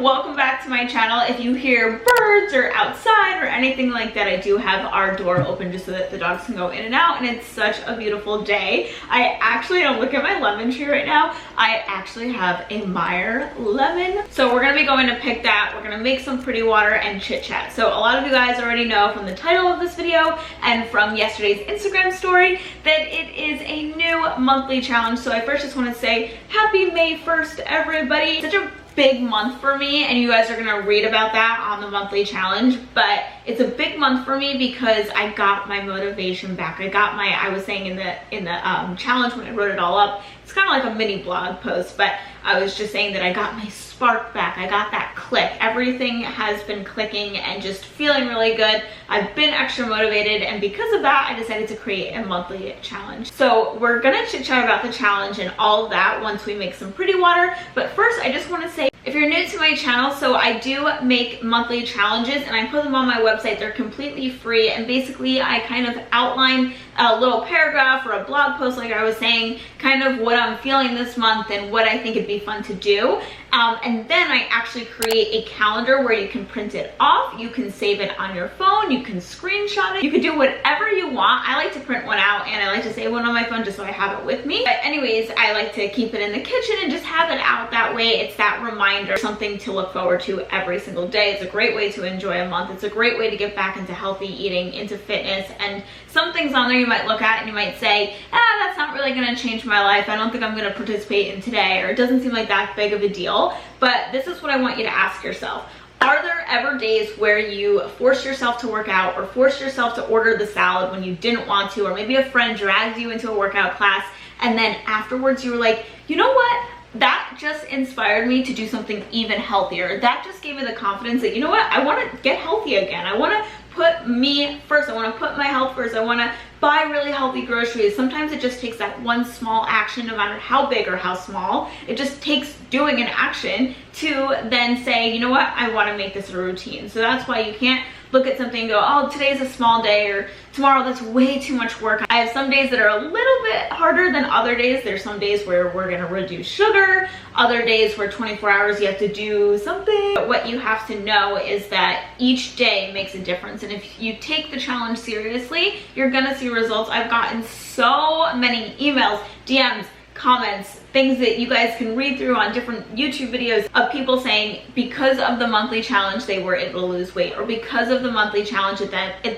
welcome back to my channel. If you hear birds or outside or anything like that, I do have our door open just so that the dogs can go in and out, and it's such a beautiful day. I actually don't look at my lemon tree right now. I actually have a Meyer lemon. So we're gonna be going to pick that. We're gonna make some pretty water and chit chat. So a lot of you guys already know from the title of this video and from yesterday's Instagram story that it is a new monthly challenge. So I first just want to say happy May 1st, everybody. Such a big month for me, and you guys are gonna read about that on the monthly challenge, but it's a big month for me because I got my motivation back. I was saying in the challenge when I wrote it all up, it's kind of like a mini blog post, but I was just saying that I got my spark back. I got that click. Everything has been clicking and just feeling really good. I've been extra motivated, and because of that, I decided to create a monthly challenge. So we're gonna chit chat about the challenge and all of that once we make some pretty water. But first, I just want to say, if you're new to my channel, so I do make monthly challenges and I put them on my website. They're completely free, and basically I kind of outline a little paragraph or a blog post, like I was saying, kind of what I'm feeling this month and what I think it'd be fun to do. And then I actually create a calendar where you can print it off, you can save it on your phone, you can screenshot it, you can do whatever you want. I like to print one out and I like to save one on my phone just so I have it with me. But anyways, I like to keep it in the kitchen and just have it out that way. It's that reminder, something to look forward to every single day. It's a great way to enjoy a month. It's a great way to get back into healthy eating, into fitness, and some things on there you might look at and you might say, that's not really gonna change my life. I don't think I'm gonna participate in today, or it doesn't seem like that big of a deal. But this is what I want you to ask yourself. Are there ever days where you forced yourself to work out or forced yourself to order the salad when you didn't want to, or maybe a friend dragged you into a workout class and then afterwards you were like, you know what? That just inspired me to do something even healthier. That just gave me the confidence that, you know what? I want to get healthy again. I want to put me first. I want to put my health first. I want to buy really healthy groceries. Sometimes it just takes that one small action, no matter how big or how small. It just takes doing an action to then say, you know what? I want to make this a routine. So that's why you can't look at something and go, oh, today's a small day, or tomorrow that's way too much work. I have some days that are a little bit harder than other days. There's some days where we're gonna reduce sugar, other days where 24 hours you have to do something. But what you have to know is that each day makes a difference, and if you take the challenge seriously, you're gonna see results. I've gotten so many emails, DMs, comments, things that you guys can read through on different YouTube videos of people saying because of the monthly challenge they were able to lose weight, or because of the monthly challenge it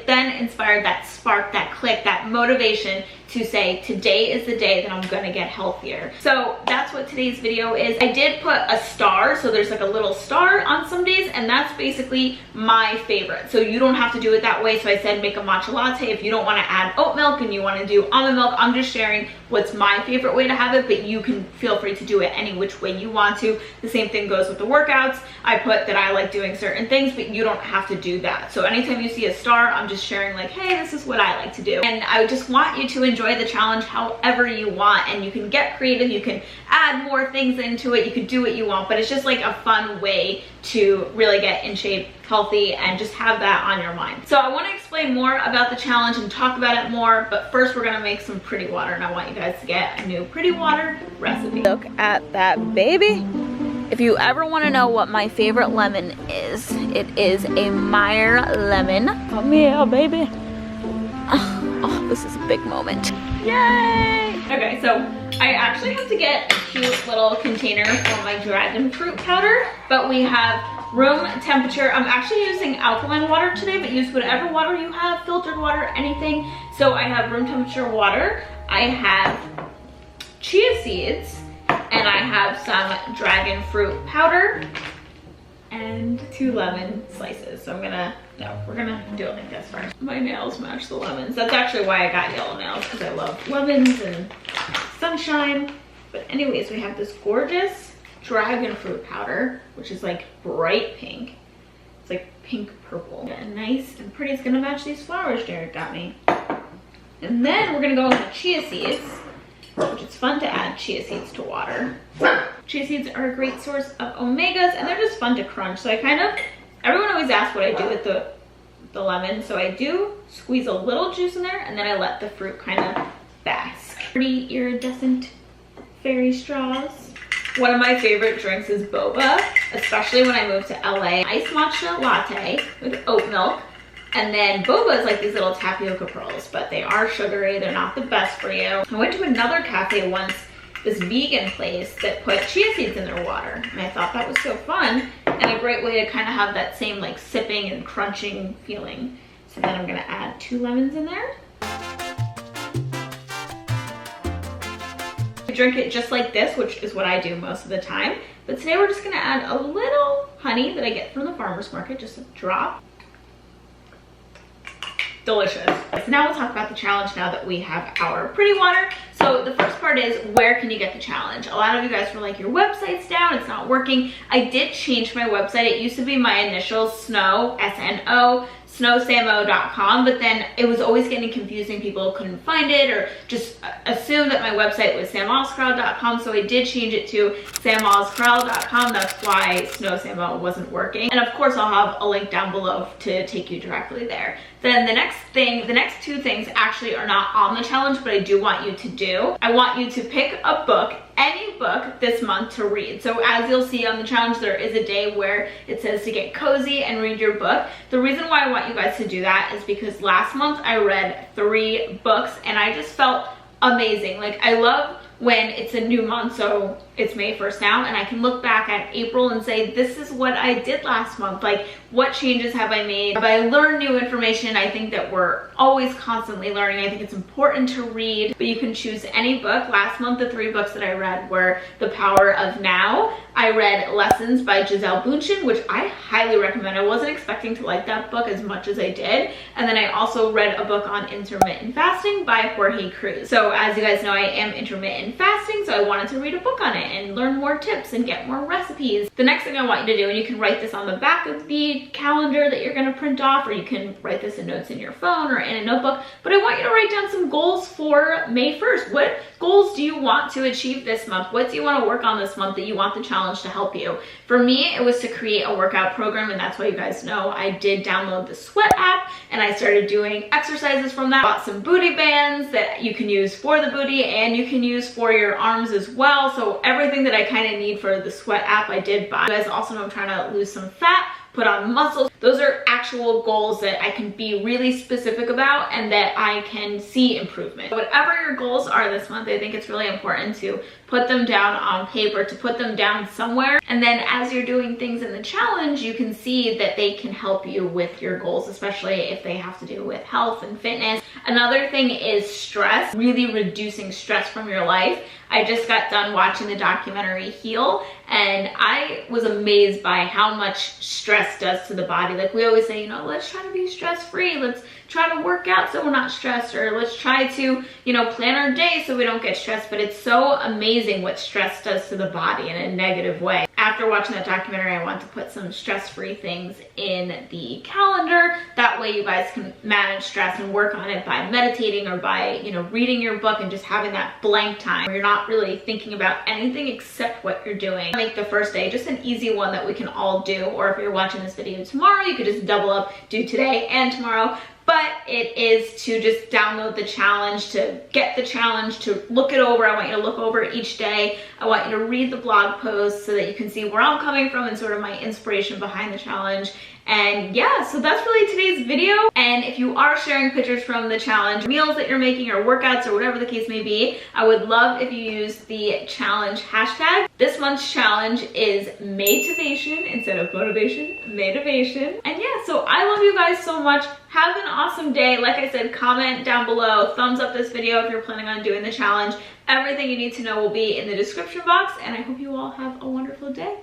then inspired that spark, that click, that motivation to say today is the day that I'm gonna get healthier. So that's what today's video is. I did put a star, so there's like a little star on some days, and that's basically my favorite. So you don't have to do it that way. So I said make a matcha latte if you don't want to add oat milk and you want to do almond milk. I'm just sharing what's my favorite way to have it, but you can feel free to do it any which way you want to. The same thing goes with the workouts. I put that I like doing certain things, but you don't have to do that. So anytime you see a star, I'm just sharing like, hey, this is what I like to do. And I just want you to enjoy the challenge however you want, and you can get creative, you can add more things into it, you can do what you want, but it's just like a fun way to really get in shape, healthy, and just have that on your mind. So I want to explain more about the challenge and talk about it more, but first we're gonna make some pretty water, and I want you guys to get a new pretty water recipe. Look at that baby. If you ever want to know what my favorite lemon is, it is a Meyer lemon. Come here, baby. Oh, this is a big moment. Yay! Okay, so I actually have to get a cute little container for my dragon fruit powder, but we have room temperature. I'm actually using alkaline water today, but use whatever water you have, filtered water, anything. So I have room temperature water, I have chia seeds, and I have some dragon fruit powder, and 2 lemon slices. So we're gonna do it like this first. My nails match the lemons. That's actually why I got yellow nails, because I love lemons and sunshine. But anyways, we have this gorgeous dragon fruit powder, which is like bright pink. It's like pink purple. And nice and pretty. It's gonna match these flowers Jared got me. And then we're gonna go with the chia seeds, which it's fun to add chia seeds to water. Chia seeds are a great source of omegas, and they're just fun to crunch. So everyone always asks what I do with the lemon. So I do squeeze a little juice in there, and then I let the fruit kind of bask. Pretty iridescent fairy straws. One of my favorite drinks is boba, especially when I moved to LA. Iced matcha latte with oat milk. And then boba is like these little tapioca pearls, but they are sugary. They're not the best for you. I went to another cafe once, this vegan place that put chia seeds in their water. And I thought that was so fun and a great way to kind of have that same like sipping and crunching feeling. So then I'm gonna add 2 lemons in there. I drink it just like this, which is what I do most of the time. But today we're just gonna add a little honey that I get from the farmer's market, just a drop. Delicious. So now we'll talk about the challenge now that we have our pretty water. So the first part is, where can you get the challenge? A lot of you guys were like, your website's down, it's not working. I did change my website. It used to be my initials, Snow, S-N-O, snowsamo.com, but then it was always getting confusing. People couldn't find it or just assumed that my website was samoscorral.com, so I did change it to samoscorral.com. That's why Snow Samo wasn't working. And of course, I'll have a link down below to take you directly there. Then the next 2 things actually are not on the challenge, but I do want you to do. I want you to pick a book, any book this month to read. So as you'll see on the challenge, there is a day where it says to get cozy and read your book. The reason why I want you guys to do that is because last month I read 3 books and I just felt amazing. Like, I love when it's a new month, so it's May 1st now, and I can look back at April and say, this is what I did last month. Like, what changes have I made? Have I learned new information? I think that we're always constantly learning. I think it's important to read, but you can choose any book. Last month, the 3 books that I read were The Power of Now. I read Lessons by Gisele Bündchen, which I highly recommend. I wasn't expecting to like that book as much as I did. And then I also read a book on intermittent fasting by Jorge Cruz. So as you guys know, I am intermittent fasting, so I wanted to read a book on it and learn more tips and get more recipes. The next thing I want you to do, and you can write this on the back of the calendar that you're gonna print off, or you can write this in notes in your phone or in a notebook, but I want you to write down some goals for May 1st. What goals do you want to achieve this month? What do you want to work on this month that you want the challenge to help you? For me, it was to create a workout program, and that's why you guys know I did download the Sweat app and I started doing exercises from that. Bought some booty bands that you can use for the booty and you can use for your arms as well. So everything that I kind of need for the Sweat app I did buy. You guys also know I'm trying to lose some fat, put on muscle. Those are actual goals that I can be really specific about and that I can see improvement. Whatever your goals are this month, I think it's really important to put them down on paper, to put them down somewhere. And then as you're doing things in the challenge, you can see that they can help you with your goals, especially if they have to do with health and fitness. Another thing is stress, really reducing stress from your life. I just got done watching the documentary Heal, and I was amazed by how much stress does to the body. Like, we always say, you know, let's try to be stress-free. Let's try to work out so we're not stressed, or let's try to, you know, plan our day so we don't get stressed. But it's so amazing what stress does to the body in a negative way. After watching that documentary, I want to put some stress-free things in the calendar. That way you guys can manage stress and work on it by meditating or by, you know, reading your book and just having that blank time where you're not really thinking about anything except what you're doing. Make the first day just an easy one that we can all do, or if you're watching this video tomorrow, you could just double up, do today and tomorrow. But it is to just download the challenge, to get the challenge, to look it over. I want you to look over each day. I want you to read the blog posts so that you can see where I'm coming from and sort of my inspiration behind the challenge. And yeah, so that's really today's video. And if you are sharing pictures from the challenge, meals that you're making or workouts or whatever the case may be, I would love if you use the challenge hashtag. This month's challenge is Maytivation instead of motivation, Maytivation. And yeah, so I love you guys so much. Have an awesome day. Like I said, comment down below, thumbs up this video if you're planning on doing the challenge. Everything you need to know will be in the description box, and I hope you all have a wonderful day.